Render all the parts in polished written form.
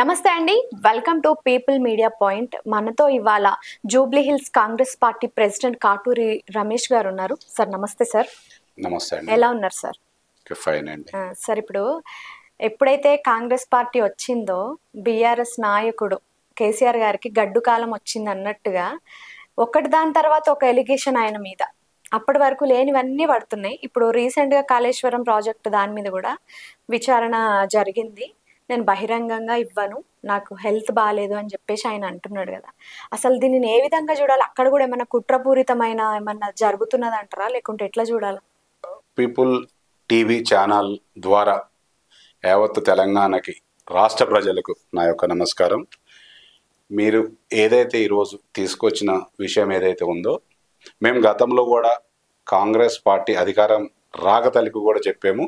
నమస్తే అండి, welcome to people media point. మనతో ఇవాళ Jubilee hills Congress party president Katuri Ramesh గారు ఉన్నారు. సార్ నమస్తే. సార్ నమస్తే అండి. ఎలా ఉన్నారు సార్? ఫైన్ అండి. సార్, ఇప్పుడు ఎప్పుడైతే కాంగ్రెస్ పార్టీ వచ్చిందో బీఆర్ఎస్ నాయకుడు కేసీఆర్ గారికి గడ్డు కాలం వచ్చింది అన్నట్టుగా ఒకటి దాని తర్వాత ఒక ఎలిగేషన్ ఆయన మీద అప్పటి వరకు లేనివన్నీ పడుతున్నాయి. ఇప్పుడు రీసెంట్గా కాళేశ్వరం ప్రాజెక్టు దాని మీద కూడా విచారణ జరిగింది. నేను బహిరంగంగా ఇవ్వను, నాకు హెల్త్ బాగాలేదు అని చెప్పేసి ఆయన అంటున్నాడు కదా. అసలు దీనిని ఏ విధంగా చూడాలి? అక్కడ కూడా ఏమన్నా కుట్రపూరితమైన ఏమన్నా జరుగుతున్నది అంటారా, లేకుంటే ఎట్లా చూడాలి? పీపుల్ టీవీ ఛానల్ ద్వారా యావత్ తెలంగాణకి రాష్ట్ర ప్రజలకు నా యొక్క నమస్కారం. మీరు ఏదైతే ఈరోజు తీసుకొచ్చిన విషయం ఏదైతే ఉందో, మేము గతంలో కూడా కాంగ్రెస్ పార్టీ అధికారం రాగతలికి కూడా చెప్పాము.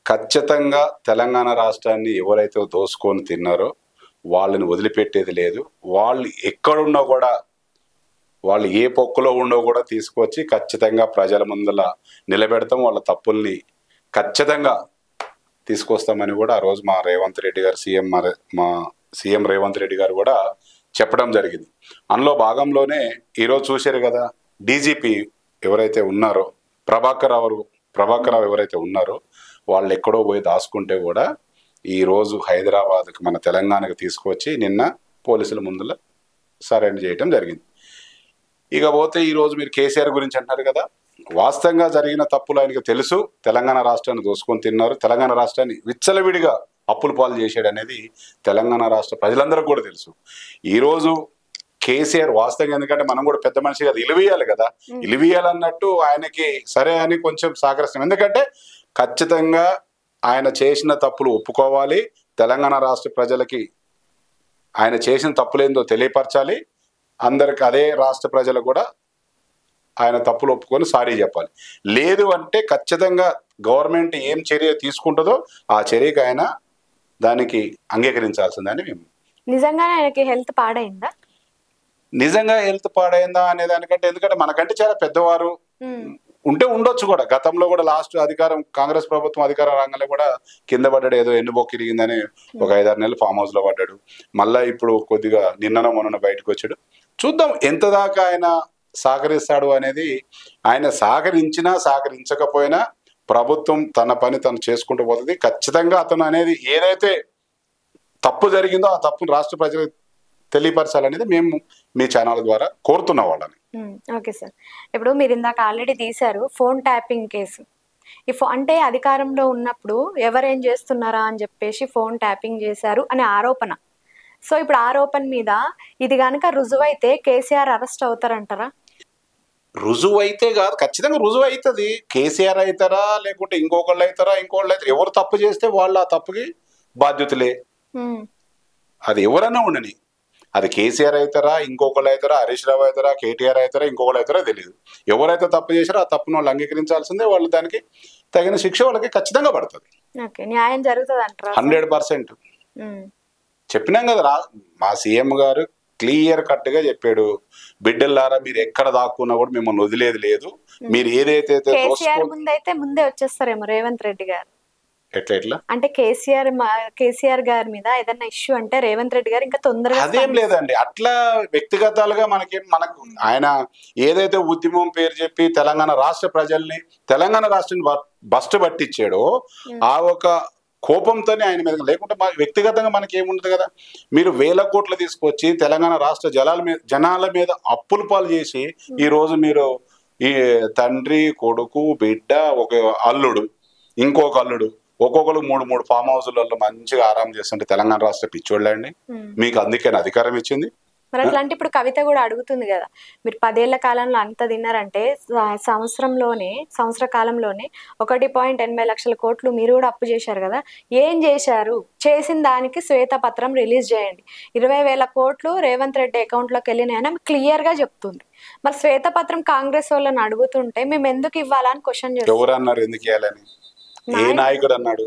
ఖచ్చితంగా తెలంగాణ రాష్ట్రాన్ని ఎవరైతే దోసుకొని తిన్నారో వాళ్ళని వదిలిపెట్టేది లేదు. వాళ్ళు ఎక్కడున్నా కూడా, వాళ్ళు ఏ పొక్కులో ఉండో కూడా తీసుకొచ్చి ఖచ్చితంగా ప్రజల ముందల నిలబెడతాం. వాళ్ళ తప్పుల్ని ఖచ్చితంగా తీసుకొస్తామని కూడా ఆ రోజు మా రేవంత్ రెడ్డి గారు సీఎం రేవంత్ రెడ్డి గారు కూడా చెప్పడం జరిగింది. అందులో భాగంలోనే ఈరోజు చూశారు కదా, డీజీపీ ఎవరైతే ఉన్నారో ప్రభాకర్ రావు ఎవరైతే ఉన్నారో వాళ్ళు ఎక్కడో పోయి దాచుకుంటే కూడా ఈరోజు హైదరాబాద్కి మన తెలంగాణకు తీసుకొచ్చి నిన్న పోలీసుల ముందులో సరెండర్ చేయడం జరిగింది. ఇకపోతే ఈరోజు మీరు కేసీఆర్ గురించి అంటారు కదా, వాస్తవంగా జరిగిన తప్పులు ఆయనకు తెలుసు. తెలంగాణ రాష్ట్రాన్ని దోసుకొని తిన్నారు, తెలంగాణ రాష్ట్రాన్ని విచ్చలవిడిగా అప్పుల పాలు చేసాడు అనేది తెలంగాణ రాష్ట్ర ప్రజలందరికీ కూడా తెలుసు. ఈరోజు కేసీఆర్ వాస్తవంగా, ఎందుకంటే మనం కూడా పెద్ద మనిషి కదా, ఇలివేయాలి కదా, ఇలివేయాలన్నట్టు ఆయనకి సరే అని కొంచెం సహకరిస్తాం. ఎందుకంటే ఖచ్చితంగా ఆయన చేసిన తప్పులు ఒప్పుకోవాలి, తెలంగాణ రాష్ట్ర ప్రజలకి ఆయన చేసిన తప్పులేందో తెలియపరచాలి, అందరికి అదే రాష్ట్ర ప్రజలు కూడా ఆయన తప్పులు ఒప్పుకొని సారీ చెప్పాలి. లేదు అంటే ఖచ్చితంగా గవర్నమెంట్ ఏం చర్య తీసుకుంటుందో ఆ చర్యకి ఆయన దానికి అంగీకరించాల్సిందని మేము. నిజంగానే ఆయనకి హెల్త్ పాడైందా? నిజంగా హెల్త్ పాడైందా అనే దానికంటే, ఎందుకంటే మనకంటే చాలా పెద్దవారు ఉంటే ఉండొచ్చు కూడా. గతంలో కూడా లాస్ట్ అధికారం కాంగ్రెస్ ప్రభుత్వం అధికారం రాగానే కూడా కింద పడ్డాడు, ఏదో ఎన్నుబొక్కు ఇరిగిందని ఒక 5-6 నెలలు ఫామ్ హౌస్ లో పడ్డాడు. మళ్ళా ఇప్పుడు కొద్దిగా నిన్ననో మొన్న బయటకు వచ్చాడు. చూద్దాం ఎంత దాకా ఆయన సహకరిస్తాడు అనేది. ఆయన సహకరించినా సహకరించకపోయినా ప్రభుత్వం తన పని తను చేసుకుంటూ పోతుంది. ఖచ్చితంగా అతను అనేది ఏదైతే తప్పు జరిగిందో ఆ తప్పును రాష్ట్ర ప్రజలకు తెలియపరచాలనేది మేము మీ ఛానల్ ద్వారా కోరుతున్న వాళ్ళని. ఓకే సార్, ఇప్పుడు మీరు ఇందాక ఆల్రెడీ తీశారు ఫోన్ ట్యాపింగ్ కేసు. అంటే అధికారంలో ఉన్నప్పుడు ఎవరేం చేస్తున్నారా అని చెప్పేసి ఫోన్ ట్యాపింగ్ చేశారు అనే ఆరోపణ. సో ఇప్పుడు ఆరోపణ మీద ఇది కనుక రుజువైతే కేసీఆర్ అరెస్ట్ అవుతారంటారా? రుజువు అయితే కాదు, ఖచ్చితంగా రుజువు అవుతుంది. కేసీఆర్ అవుతారా లేకుంటే ఇంకొకళ్ళు అవుతారా, ఎవరు తప్పు చేస్తే వాళ్ళు ఆ తప్పుకి బాధ్యతలే. అది ఎవరైనా ఉండని, అది కేసీఆర్ అవుతారా, ఇంకొకళ్ళు అవుతారా, హరీష్ రావు అవుతారా, కేటీఆర్ అవుతారా, ఇంకొకళ్ళు అవుతారా తెలియదు. ఎవరైతే తప్పు చేశారో ఆ తప్పును వాళ్ళు అంగీకరించాల్సిందే. వాళ్ళు దానికి తగిన శిక్ష వాళ్ళకి ఖచ్చితంగా పడుతుంది. న్యాయం జరుగుతుంది అంటారా? 100% చెప్పినాం కదా, మా సీఎం గారు క్లియర్ కట్ గా చెప్పాడు, బిడ్డలారా మీరు ఎక్కడ దాక్కున్నా కూడా మిమ్మల్ని వదిలేది లేదు. మీరు ఏదైతే ముందే వచ్చేస్తారేమో రేవంత్ రెడ్డి గారు. ఎట్లా అంటే కేసీఆర్ గారి మీద ఏదైనా ఇష్యూ అంటే రేవంత్ రెడ్డి గారు ఇంకా తొందరగా. అదేం లేదండి, అట్లా వ్యక్తిగతాలుగా మనకు ఆయన ఏదైతే ఉద్యమం పేరు చెప్పి తెలంగాణ రాష్ట్ర ప్రజల్ని, తెలంగాణ రాష్ట్రాన్ని బస్టు పట్టించాడో ఆ ఒక కోపంతోనే ఆయన మీద. లేకుంటే వ్యక్తిగతంగా మనకి ఏముండదు కదా. మీరు 1000 కోట్లు తీసుకొచ్చి తెలంగాణ రాష్ట్ర జనాల మీద అప్పుల పాలు చేసి ఈ రోజు మీరు ఈ తండ్రి, కొడుకు, బిడ్డ, ఒక అల్లుడు, ఇంకొక అల్లుడు, ఒక్కొక్కరు 3 ఫామ్ హౌస్లలో మంచిగా ఆరాం చేస్తుంటే తెలంగాణ రాష్ట్ర పిచ్చోళ్ళండి. మీకు అందుకే అధికారం ఇచ్చింది. మరి అట్లాంటి ఇప్పుడు కవిత కూడా అడుగుతుంది కదా, మీరు 10 ఏళ్ల కాలంలో అంత తిన్నారంటే సంవత్సర కాలంలోనే 1.80 లక్షల కోట్లు మీరు కూడా అప్పు చేశారు కదా, ఏం చేశారు? చేసిన దానికి శ్వేతపత్రం రిలీజ్ చేయండి. 20,000 కోట్లు రేవంత్ రెడ్డి అకౌంట్లోకి వెళ్ళినాయని క్లియర్ గా చెప్తుంది. మరి శ్వేతపత్రం కాంగ్రెస్ వాళ్ళని అడుగుతుంటే మేము ఎందుకు ఇవ్వాలని క్వశ్చన్ చేస్తాం. ఎవరు అన్నారు ఎందుకు ఇవ్వాలని? ఏ నాయకుడు అన్నాడు?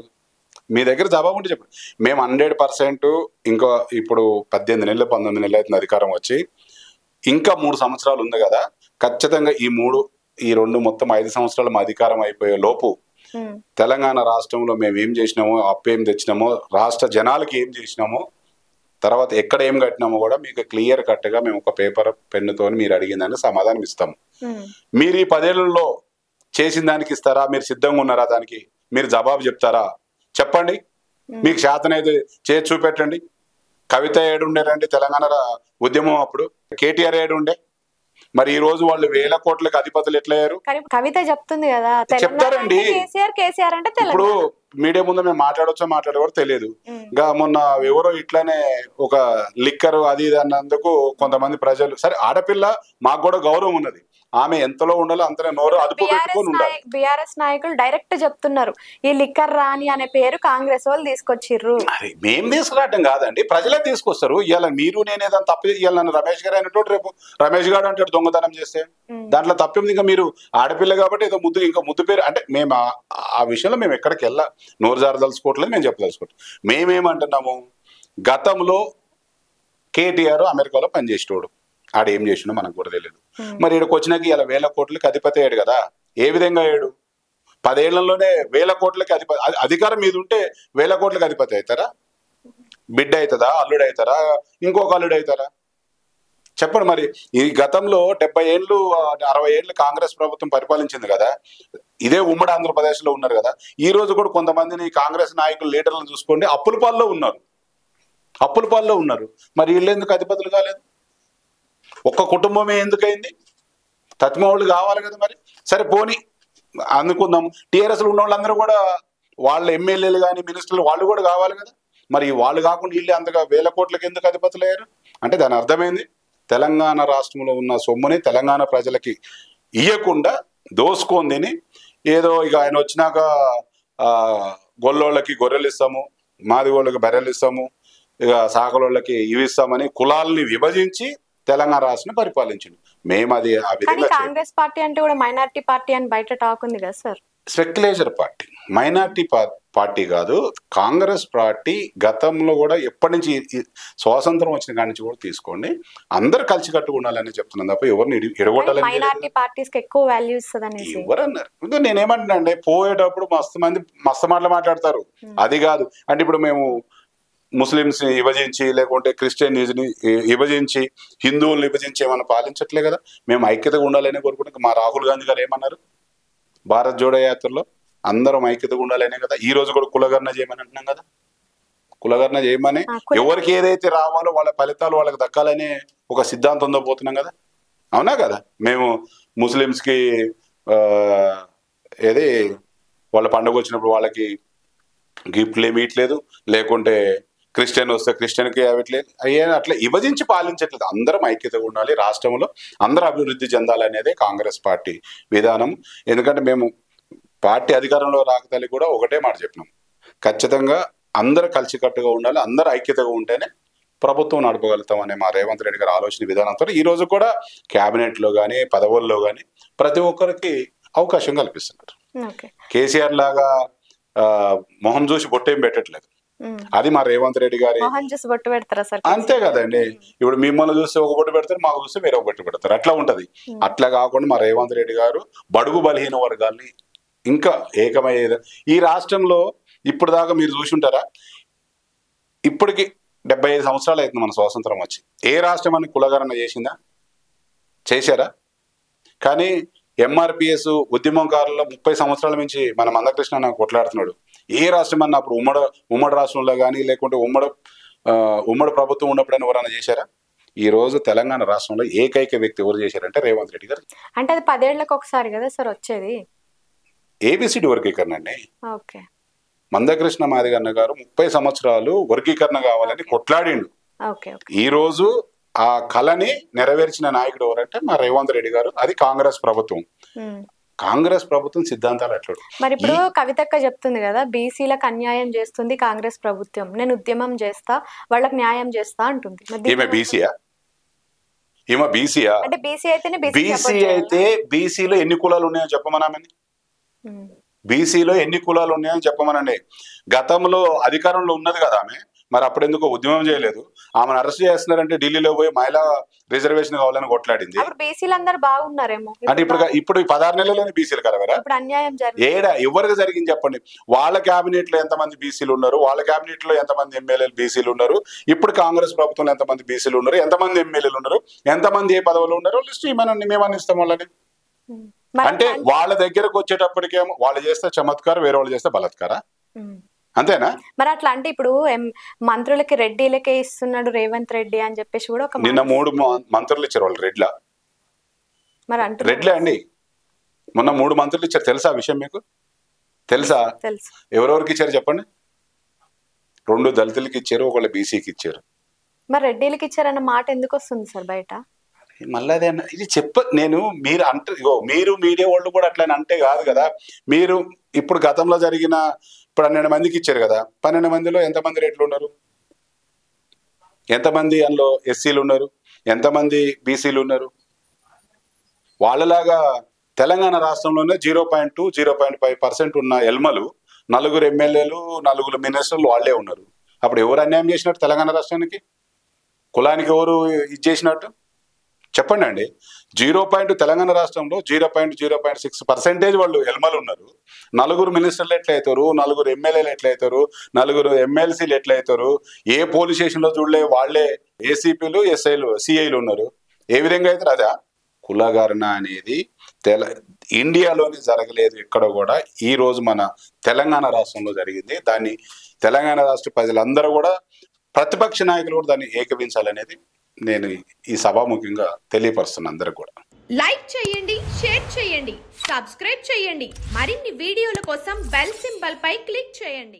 మీ దగ్గర జవాబు ఉంటే చెప్పండి. మేము 100% ఇంకా ఇప్పుడు 18 నెలలు 19 నెలలు అవుతుంది అధికారం వచ్చి, ఇంకా 3 సంవత్సరాలు ఉంది కదా, ఖచ్చితంగా ఈ 2 మొత్తం 5 సంవత్సరాలు మా అధికారం అయిపోయే లోపు తెలంగాణ రాష్ట్రంలో మేము ఏం చేసినామో, అప్పు ఏం తెచ్చినామో, రాష్ట్ర జనాలకి ఏం చేసినామో, తర్వాత ఎక్కడ ఏం కట్టినామో కూడా మీకు క్లియర్ కట్గా మేము ఒక పేపర్ పెన్నుతో మీరు అడిగిందని సమాధానం ఇస్తాము. మీరు ఈ 10 ఏళ్లలో చేసిన దానికి ఇస్తారా? మీరు సిద్ధంగా ఉన్నారా? దానికి మీరు జవాబు చెప్తారా? చెప్పండి. మీకు శాతనైతే చేసి చూపెట్టండి. కవిత ఏడుండేనండి తెలంగాణ ఉద్యమం అప్పుడు? కేటీఆర్ ఏడుండే? మరి ఈ రోజు వాళ్ళు 1000 కోట్లకు అధిపతులు ఎట్లయ్యారు? కవిత చెప్తుంది కదా, చెప్తారండి. కేసీఆర్ అంటే ఇప్పుడు మీడియా ముందు మేము మాట్లాడవచ్చో మాట్లాడేవారు తెలియదు. ఇంకా మొన్న ఎవరో ఇట్లానే ఒక లిక్కర్ అది ఇది అన్నందుకు కొంతమంది ప్రజలు, సరే ఆడపిల్ల మాకు కూడా గౌరవం ఉన్నది, ఆమె ఎంతలో ఉండాలో అంతనే నోరు అదుపు పెట్టుకుని ఉండాలి. బీఆర్ఎస్ నాయకులు డైరెక్ట్ చెప్తున్నారు, ఈ లిక్కర్ రాణి అనే పేరు కాంగ్రెస్ వాళ్ళు తీసుకొచ్చిర్రు. మేం తీసుకురావడం కాదండి, ప్రజలే తీసుకొస్తారు. ఇవాళ మీరు నేనేదాన్ని తప్పి, ఇవాళ నన్ను రమేష్ గారు అనేటోడు రేపు రమేష్ గారు అంటాడు దొంగతనం చేస్తే, దాంట్లో తప్పింది. ఇంకా మీరు ఆడపిల్ల కాబట్టి ఏదో ముద్దు, ఇంకా ముద్దు పేరు అంటే మేము ఆ విషయంలో మేము ఎక్కడికి వెళ్ళా నోరు జారదలుచుకోవట్లేదు, మేము చెప్పదలుచుకోవట్లేదు. మేమేమంటున్నాము, గతంలో కేటీఆర్ అమెరికాలో పనిచేసేటోడు, ఆడేం చేసినా మనకు కూడా తెలియదు. మరి ఇక్కడికి వచ్చినాక ఇలా 1000 కోట్లకి అధిపతి అయ్యాడు కదా. ఏ విధంగా అయ్యాడు? 10 ఏళ్లలోనే 1000 కోట్లకి అధిపతి. అధికారం మీద ఉంటే 1000 కోట్లకి అధిపతి అవుతారా? బిడ్డ అవుతుందా? అల్లుడు అవుతారా? ఇంకొక అల్లుడు అవుతారా? చెప్పండి. మరి ఈ గతంలో 70 ఏళ్ళు 60 ఏళ్ళు కాంగ్రెస్ ప్రభుత్వం పరిపాలించింది కదా, ఇదే ఉమ్మడి ఆంధ్రప్రదేశ్ లో ఉన్నారు కదా. ఈ రోజు కూడా కొంతమందిని కాంగ్రెస్ నాయకులు లీడర్లను చూసుకోండి, అప్పుల పాల్లో ఉన్నారు. మరి వీళ్ళు ఎందుకు అధిపతులు కాలేదు? ఒక్క కుటుంబమే ఎందుకైంది? తత్మవాళ్ళు కావాలి కదా. మరి సరే పోనీ అనుకుందాం, టీఆర్ఎస్లో ఉన్న వాళ్ళందరూ కూడా వాళ్ళ ఎమ్మెల్యేలు కానీ మినిస్టర్లు వాళ్ళు కూడా కావాలి కదా. మరి వాళ్ళు కాకుండా వీళ్ళు అంతగా 1000 కోట్లకి ఎందుకు అధిపతులు అయ్యారు? అంటే దాని అర్థమైంది, తెలంగాణ రాష్ట్రంలో ఉన్న సొమ్ముని తెలంగాణ ప్రజలకి ఇయ్యకుండా దోసుకుందిని ఏదో ఇక ఆయన వచ్చినాక గొల్లోళ్ళకి గొర్రెలు ఇస్తాము, మాదిగోళ్ళకి బర్రెలు ఇస్తాము, ఇక సాకలోళ్ళకి ఇవి ఇస్తామని కులాలని విభజించి తెలంగాణ రాష్ట్రాన్ని పరిపాలించింది. మేము అది ఆ విధంగా. కాంగ్రెస్ పార్టీ అంటే కూడా మైనారిటీ పార్టీ అని బయట టాక్ ఉంది కదా సార్. స్పెక్యులేజర్ పార్టీ, మైనారిటీ పార్టీ కాదు. కాంగ్రెస్ పార్టీ గతంలో కూడా ఎప్పటి నుంచి స్వాతంత్రం వచ్చిన కాడి నుంచి కూడా తీసుకోండి, అందరు కలిసి కట్టుకు ఉండాలని చెప్తున్నాను తప్ప ఎవరిని ఎడగొట్టాలని. మైనారిటీ పార్టీస్ కి ఎక్కువ వాల్యూ ఇస్తుందని ఎవరన్నారు? నేనేమంటున్నా అంటే, పోయేటప్పుడు మస్తు మాటలు మాట్లాడతారు. అది కాదు అంటే ఇప్పుడు మేము ముస్లిమ్స్ ని విభజించి లేకుంటే క్రిస్టియన్స్ని విభజించి హిందువుల్ని విభజించి ఏమైనా పాలించట్లే కదా. మేము ఐక్యతగా ఉండాలని కోరుకుంటే మా రాహుల్ గాంధీ గారు ఏమన్నారు భారత్ జోడో యాత్రలో, అందరం ఐక్యతగా ఉండాలనే కదా. ఈ రోజు కూడా కులగణన చేయమని అంటున్నాం కదా. కులగణన చేయమని ఎవరికి ఏదైతే రావాలో వాళ్ళ ఫలితాలు వాళ్ళకి దక్కాలనే ఒక సిద్ధాంతంతో పోతున్నాం కదా. అవునా కదా? మేము ముస్లిమ్స్ కి ఏది వాళ్ళ పండుగ వచ్చినప్పుడు వాళ్ళకి గిఫ్ట్లు ఏమి ఇట్లేదు, లేకుంటే క్రిస్టియన్ వస్తే క్రిస్టియన్కి అవిట్లేదు, అయ్యే అట్లా విభజించి పాలించట్లేదు. అందరం ఐక్యతగా ఉండాలి, రాష్ట్రంలో అందరూ అభివృద్ధి చెందాలనేదే కాంగ్రెస్ పార్టీ విధానం. ఎందుకంటే మేము పార్టీ అధికారంలో రాకతల్లి కూడా ఒకటే మాట చెప్పినాం, ఖచ్చితంగా అందరూ కలిసికట్టుగా ఉండాలి, అందరూ ఐక్యతగా ఉంటేనే ప్రభుత్వం నడపగలుగుతాం అనే మా రేవంత్ రెడ్డి గారి ఆలోచన విధానంతో ఈ రోజు కూడా క్యాబినెట్లో కానీ పదవుల్లో కానీ ప్రతి ఒక్కరికి అవకాశం కల్పిస్తున్నారు. కేసీఆర్ లాగా మొహం చూసి బొట్టేం పెట్టట్లేదు, అది మా రేవంత్ రెడ్డి గారి. అంతే కదండి, ఇప్పుడు మిమ్మల్ని చూస్తే ఒక బొట్టు పెడతారు, మాకు చూస్తే వేరే ఒక బొట్టు పెడతారు, అట్లా ఉంటది. అట్లా కాకుండా మా రేవంత్ రెడ్డి గారు బడుగు బలహీన వర్గాల్ని ఇంకా ఏకమయ్యేది. ఈ రాష్ట్రంలో ఇప్పుడు దాకా మీరు చూసుంటారా, ఇప్పటికి 75 సంవత్సరాలు అవుతుంది మన స్వాతంత్రం వచ్చి. ఏ రాష్ట్రం అని కులగణన చేసిందా? చేశారా? కానీ ఎంఆర్పిఎస్ ఉద్యమకారుల్లో 30 సంవత్సరాల నుంచి మన మందకృష్ణ కొట్లాడుతున్నాడు. ఏ రాష్ట్రం అన్న అప్పుడు ఉమ్మడి రాష్ట్రంలో కానీ లేకుంటే ఉమ్మడి ప్రభుత్వం ఉన్నప్పుడైనా ఎవరైనా చేశారా? ఈ రోజు తెలంగాణ రాష్ట్రంలో ఏకైక వ్యక్తి ఎవరు చేశారంటే రేవంత్ రెడ్డి గారు. అంటే అది 10 ఏళ్లకు ఒకసారి కదా సార్ వచ్చేది. ఏబిసిడి వర్గీకరణ అండి. మందకృష్ణ మాదిగన్న గారు 30 సంవత్సరాలు వర్గీకరణ కావాలని కొట్లాడిండు. ఈ రోజు ఆ కళని నెరవేర్చిన నాయకుడు ఎవరంటే మా రేవంత్ రెడ్డి గారు. అది కాంగ్రెస్ ప్రభుత్వం. కాంగ్రెస్ ప్రభుత్వం సిద్ధాంతాలు అట్లాడు. మరి ఇప్పుడు కవితక్క చెప్తుంది కదా, బీసీలకు అన్యాయం చేస్తుంది కాంగ్రెస్ ప్రభుత్వం, నేను ఉద్యమం చేస్తా వాళ్ళకి న్యాయం చేస్తా అంటుంది. ఈమె బీసీయా? ఈమె బీసీయా? అంటే బీసీ అయితేనే బీసీ అయితే బీసీలో ఎన్ని కులాలు ఉన్నాయో చెప్పమనామని, బీసీలో ఎన్ని కులాలు ఉన్నాయని చెప్పమనండి. గతంలో అధికారంలో ఉన్నది కదా ఆమె, మరి అప్పుడెందుకో ఉద్యమం చేయలేదు? ఆమెను అరెస్ట్ చేస్తున్నారంటే ఢిల్లీలో పోయి మహిళా రిజర్వేషన్ కావాలని కొట్లాడింది. అప్పుడు బీసీలు అందరూ బాగున్నారేమో. అంటే ఇప్పుడు 16 నెలల్లోనే బీసీలు కలవరా? ఇప్పుడు అన్యాయం జరిగింది. ఏడా ఎవరికి జరిగింది చెప్పండి? వాళ్ళ క్యాబినెట్ లో ఎంతమంది బీసీలు ఉన్నారు, వాళ్ళ క్యాబినెట్ లో ఎంతమంది ఎమ్మెల్యేలు బీసీలు ఉన్నారు, ఇప్పుడు కాంగ్రెస్ ప్రభుత్వంలో ఎంతమంది బీసీలు ఉన్నారు, ఎంతమంది ఎమ్మెల్యేలు ఉన్నారు, ఎంతమంది ఏ పదవులు ఉన్నారు, లిస్ట్ ఇవ్వమని మేమని ఇస్తాం వాళ్ళని. అంటే వాళ్ళ దగ్గరకు వచ్చేటప్పటికేమో వాళ్ళు చేస్తే చమత్కారం, వేరే వాళ్ళు చేస్తే బలత్కారా, అంతేనా? మరి అట్లా అంటే ఇప్పుడు మంత్రులకి రెడ్డిలకే ఇస్తున్నాడు రేవంత్ రెడ్డి అని చెప్పేసి కూడా ఒక నిన్న 3 మంత్రులు ఇచ్చారు వాళ్ళు రెడ్ల. మరి అంటే రెడ్లే అండి, మొన్న 3 మంత్రులు ఇచ్చారు. తెలుసా ఆ విషయం మీకు? తెలుసా? తెలుసు. ఎవరెవరికి ఇచ్చారు చెప్పండి? 2 దళితులకి ఇచ్చారు, ఒకళ్ళు బీసీకి ఇచ్చారు. మరి రెడ్డిలకి ఇచ్చారన్న మాట ఎందుకు వస్తుంది సార్ బయట? మళ్ళీ అదే ఇది నేను మీరు అంటే మీరు మీడియా వాళ్ళు కూడా అట్లా అంటే కాదు కదా. మీరు ఇప్పుడు గతంలో జరిగిన 12 మందికి ఇచ్చారు కదా, 12 మందిలో ఎంతమంది రెడ్లు ఉన్నారు, ఎంతమంది అందులో ఎస్సీలు ఉన్నారు, ఎంతమంది బీసీలు ఉన్నారు? వాళ్ళలాగా తెలంగాణ రాష్ట్రంలోనే 0.2, 0.5% ఉన్న ఎల్మలు 4 ఎమ్మెల్యేలు, 4 మినిస్టర్లు వాళ్ళే ఉన్నారు. అప్పుడు ఎవరు అన్యాయం చేసినట్టు తెలంగాణ రాష్ట్రానికి? కులానికి ఎవరు ఇది చేసినట్టు చెప్పండి అండి. 0. తెలంగాణ రాష్ట్రంలో 0.06% వాళ్ళు ఎల్మలు ఉన్నారు. 4 మినిస్టర్లు ఎట్లయితారు, 4 ఎమ్మెల్యేలు ఎట్లయితారు, 4 ఎమ్మెల్సీలు ఎట్లయితారు? ఏ పోలీస్ స్టేషన్లో చూడలే వాళ్ళే ఏసీపీలు, ఎస్ఐలు, సిఐలు ఉన్నారు. ఏ విధంగా అవుతారు? అదా కులగణన అనేది ఇండియాలోనే జరగలేదు ఎక్కడ కూడా. ఈ రోజు మన తెలంగాణ రాష్ట్రంలో జరిగింది. దాన్ని తెలంగాణ రాష్ట్ర ప్రజలందరూ కూడా, ప్రతిపక్ష నాయకులు కూడా దాన్ని ఏకీవించాలనేది నేను ఈ సభాముఖంగా తెలియపరుస్తున్నా అందరికి కూడా. లైక్ చేయండి, షేర్ చేయండి, సబ్స్క్రైబ్ చేయండి. మరిన్ని వీడియోల కోసం బెల్ సింబల్ పై క్లిక్ చేయండి.